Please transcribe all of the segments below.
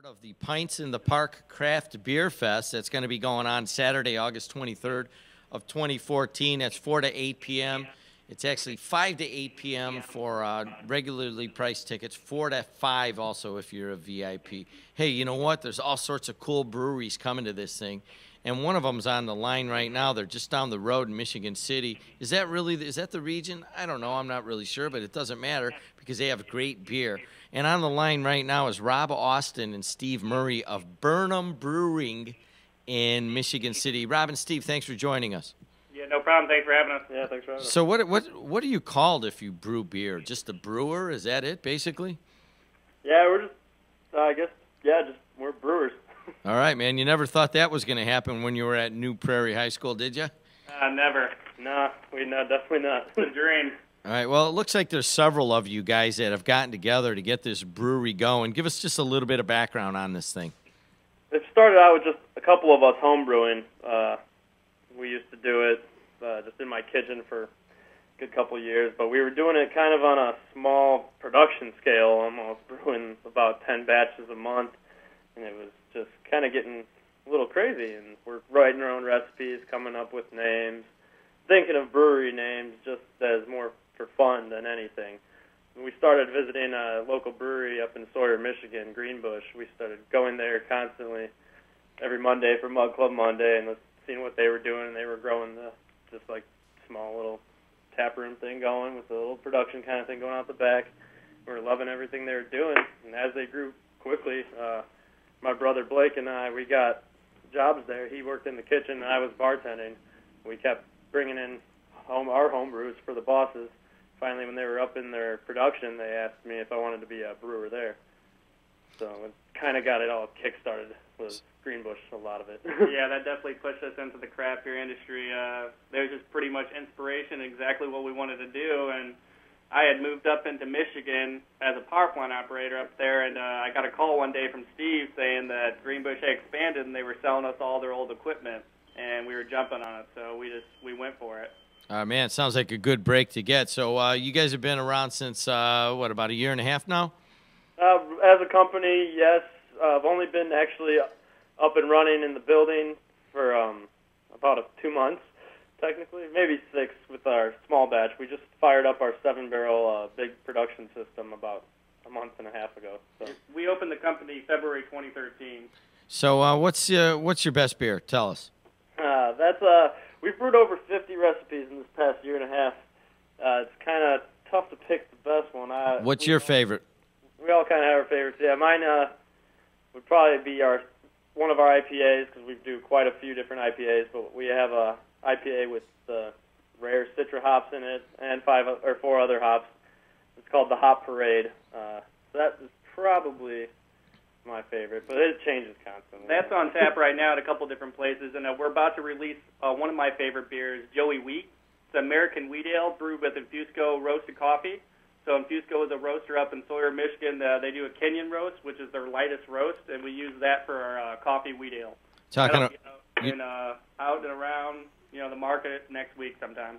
Part of the Pints in the Park Craft Beer Fest that's going to be going on Saturday, August 23rd of 2014. That's 4 to 8 p.m. It's actually 5 to 8 p.m. for regularly priced tickets, 4 to 5 also if you're a VIP. Hey, you know what? There's all sorts of cool breweries coming to this thing, and one of them's on the line right now. They're just down the road in Michigan City. Is that the region? I don't know. I'm not really sure, but it doesn't matter because they have great beer. And on the line right now is Rob Austin and Steve Murray of Burn Em Brewing in Michigan City. Rob and Steve, thanks for joining us. Yeah, no problem. Thanks for having us. Yeah, thanks for having us. So what are you called if you brew beer? Just a brewer? Is that it, basically? Yeah, we're just, we're brewers. All right, man. You never thought that was going to happen when you were at New Prairie High School, did you? Never. No, definitely not. It's a dream. All right, well, it looks like there's several of you guys that have gotten together to get this brewery going. Give us just a little bit of background on this thing. It started out with just a couple of us home brewing. We used to do it just in my kitchen for a good couple of years, but we were doing it kind of on a small production scale, almost brewing about 10 batches a month, and it was just kind of getting a little crazy, and we're writing our own recipes, coming up with names, thinking of brewery names just as more for fun than anything. When we started visiting a local brewery up in Sawyer, Michigan, Greenbush, we started going there constantly every Monday for Mug Club Monday and seeing what they were doing, and they were growing the just like small little tap room thing going with a little production kind of thing going out the back. We were loving everything they were doing, and as they grew quickly, my brother Blake and I, we got jobs there. He worked in the kitchen, and I was bartending. We kept bringing in our home brews for the bosses. Finally, when they were up in their production, they asked me if I wanted to be a brewer there. So it kind of got it all kick-started with Greenbush, a lot of it. Yeah, that definitely pushed us into the craft beer industry. There's just pretty much inspiration, exactly what we wanted to do. And I had moved up into Michigan as a power plant operator up there, and I got a call one day from Steve saying that Greenbush had expanded and they were selling us all their old equipment, and we were jumping on it. So we went for it. Man, it sounds like a good break to get. So you guys have been around since, about a year and a half now? As a company, yes. I've only been actually up and running in the building for about 2 months, technically, maybe 6 with our small batch. We just fired up our 7-barrel big production system about a month and a half ago. So. We opened the company February 2013. So what's your best beer? Tell us. We've brewed over 50 recipes in this past year and a half. It's kind of tough to pick the best one. What's your favorite? We all kind of have our favorites. Yeah, mine would probably be one of our IPAs because we do quite a few different IPAs. But we have a IPA with rare Citra hops in it and 4 other hops. It's called the Hop Parade. So that is probably my favorite, but it changes constantly. That's on tap right now at a couple different places, and we're about to release one of my favorite beers, Joey Wheat. It's American wheat ale brewed with Infusco roasted coffee. So Infusco is a roaster up in Sawyer, Michigan. They do a Kenyan roast, which is their lightest roast, and we use that for our coffee wheat ale. Out and around the market next week sometime.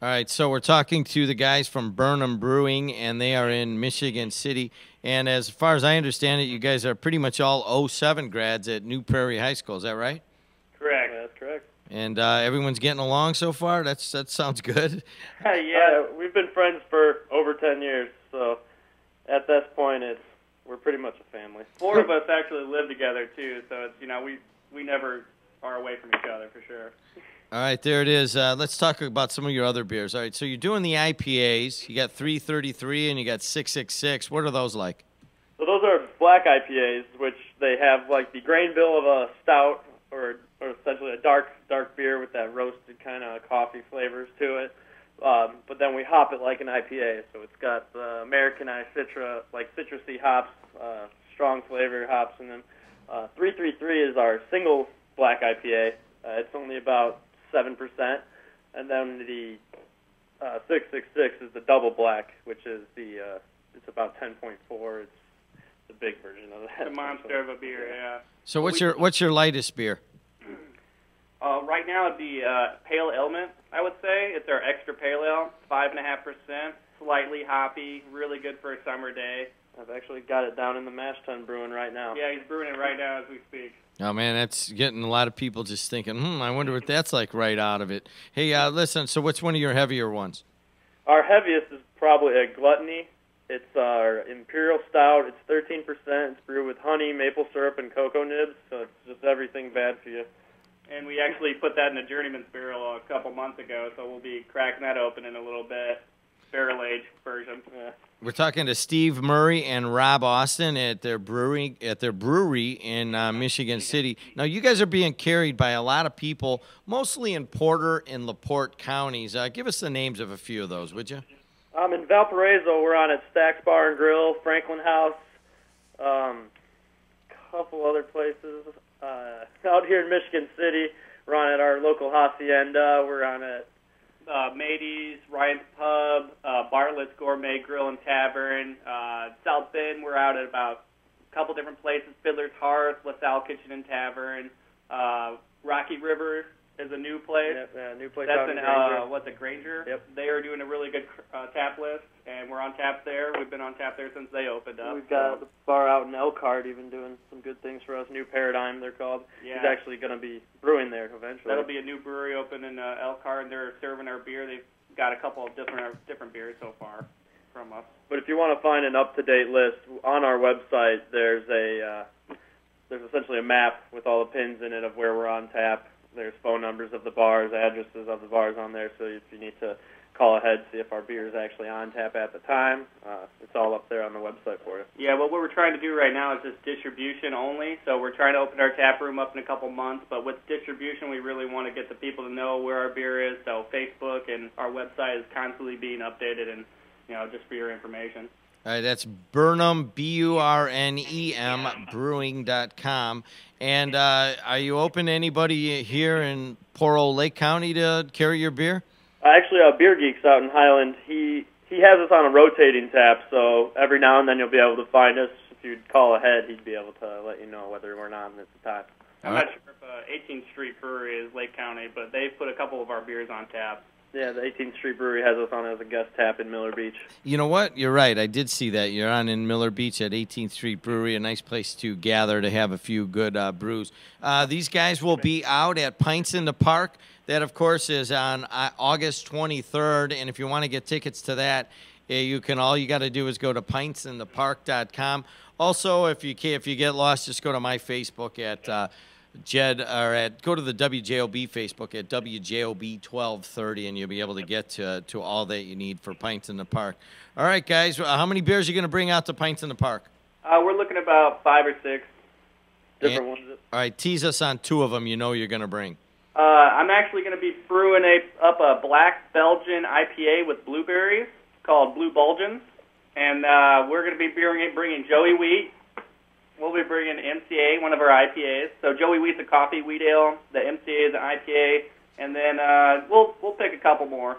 All right, so we're talking to the guys from Burn Em Brewing, and they are in Michigan City. And as far as I understand it, you guys are pretty much all 07 grads at New Prairie High School. Is that right? Correct. That's correct. And everyone's getting along so far? That sounds good. Yeah, we've been friends for over 10 years, so at this point, we're pretty much a family. 4 of us actually live together, too, so it's, we never are away from each other for sure. All right, there it is. Let's talk about some of your other beers. All right, so you're doing the IPAs. You got 333 and you got 666. What are those like? So those are black IPAs, which they have like the grain bill of a stout or essentially a dark beer with that roasted kind of coffee flavors to it. But then we hop it like an IPA. So it's got the Americanized Citra, like citrusy hops, strong flavor hops. And then 333 is our single black IPA. It's only about 7%, and then the 666 is the double black, which is it's about 10.4. It's the big version of that. The monster of a beer, yeah. So what's your lightest beer? Right now it'd be Pale Element, I would say. It's our extra pale ale, 5.5%, slightly hoppy, really good for a summer day. I've actually got it down in the mash tun brewing right now. Yeah, he's brewing it right now as we speak. Oh, man, that's getting a lot of people just thinking, I wonder what that's like right out of it. Hey, listen, so what's one of your heavier ones? Our heaviest is probably a Gluttony. It's our Imperial Stout. It's 13%. It's brewed with honey, maple syrup, and cocoa nibs, so it's just everything bad for you. And we actually put that in a journeyman's barrel a couple months ago, so we'll be cracking that open in a little bit. Barrel-aged version. Yeah. We're talking to Steve Murray and Rob Austin at their brewery in Michigan City. Now, you guys are being carried by a lot of people, mostly in Porter and LaPorte counties. Give us the names of a few of those, would you? In Valparaiso, we're on at Stack's Bar and Grill, Franklin House, couple other places. Out here in Michigan City, we're on at our local hacienda. We're on at Matey's, Ryan's Pub, Bartlett's Gourmet Grill and Tavern. South Bend, we're out at about a couple different places. Fiddler's Hearth, LaSalle Kitchen and Tavern. Rocky River is a new place. Yep, new place That's out in in Granger. Granger? Yep. They are doing a really good tap list, and we're on tap there. We've been on tap there since they opened up. We've got the bar out in Elkhart even doing some good things for us. New Paradigm, they're called. Yeah. He's actually going to be brewing there eventually. That'll be a new brewery open in Elkhart, and they're serving our beer. They've got a couple of different beers so far from us. But if you want to find an up-to-date list, on our website there's essentially a map with all the pins in it of where we're on tap. There's phone numbers of the bars, addresses of the bars on there, so if you need to call ahead, see if our beer is actually on tap at the time, it's all up there on the website for you. Yeah, well, what we're trying to do right now is just distribution only, so we're trying to open our tap room up in a couple months, but with distribution, we really want to get the people to know where our beer is, so Facebook and our website is constantly being updated and, just for your information. All right, that's Burn Em, BURNEM, brewing.com. And are you open to anybody here in poor old Lake County to carry your beer? Actually, Beer Geeks out in Highland, he has us on a rotating tap, so every now and then you'll be able to find us. If you'd call ahead, he'd be able to let you know whether we're on at the time. I'm not sure if 18th Street Brewery is Lake County, but they've put a couple of our beers on tap. Yeah, the 18th Street Brewery has us on as a guest tap in Miller Beach. You know what? You're right. I did see that. You're on in Miller Beach at 18th Street Brewery, a nice place to gather to have a few good brews. These guys will be out at Pints in the Park. That, of course, is on August 23rd, and if you want to get tickets to that, all you got to do is go to pintsinthepark.com. Also, if you get lost, just go to my Facebook at JED, or go to the WJOB Facebook at WJOB 1230, and you'll be able to get to all that you need for Pints in the Park. All right, guys, how many beers are you going to bring out to Pints in the Park? We're looking at about 5 or 6 different ones. All right, tease us on 2 of them you're going to bring. I'm actually going to be brewing up a black Belgian IPA with blueberries called Blue Bulgins, and we're going to be bringing Joey Wheat. We'll be bringing MCA, one of our IPAs. So Joey Wheat's a coffee wheat ale, the MCA is an IPA, and then we'll pick a couple more.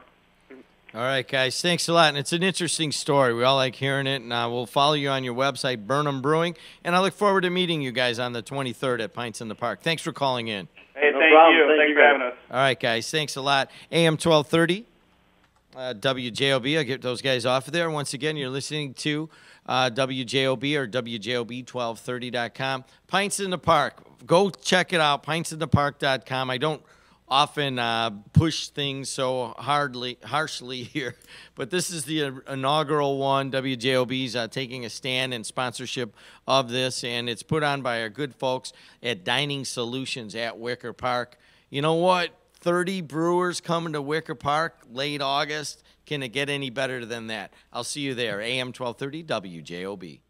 All right, guys, thanks a lot. And it's an interesting story. We all like hearing it, and we'll follow you on your website, Burn Em Brewing, and I look forward to meeting you guys on the 23rd at Pints in the Park. Thanks for calling in. Hey, No thank problem. you. Thank Thanks you, for having us. All right, guys, thanks a lot. AM 1230, WJOB. I'll get those guys off of there. Once again, you're listening to WJOB or WJOB1230.com. Pints in the Park. Go check it out, pintsinthepark.com. I don't often push things so harshly here, but this is the inaugural one. WJOB's taking a stand and sponsorship of this, and it's put on by our good folks at Dining Solutions at Wicker Park. You know what? 30 brewers coming to Wicker Park late August. Can it get any better than that? I'll see you there. AM 1230 WJOB.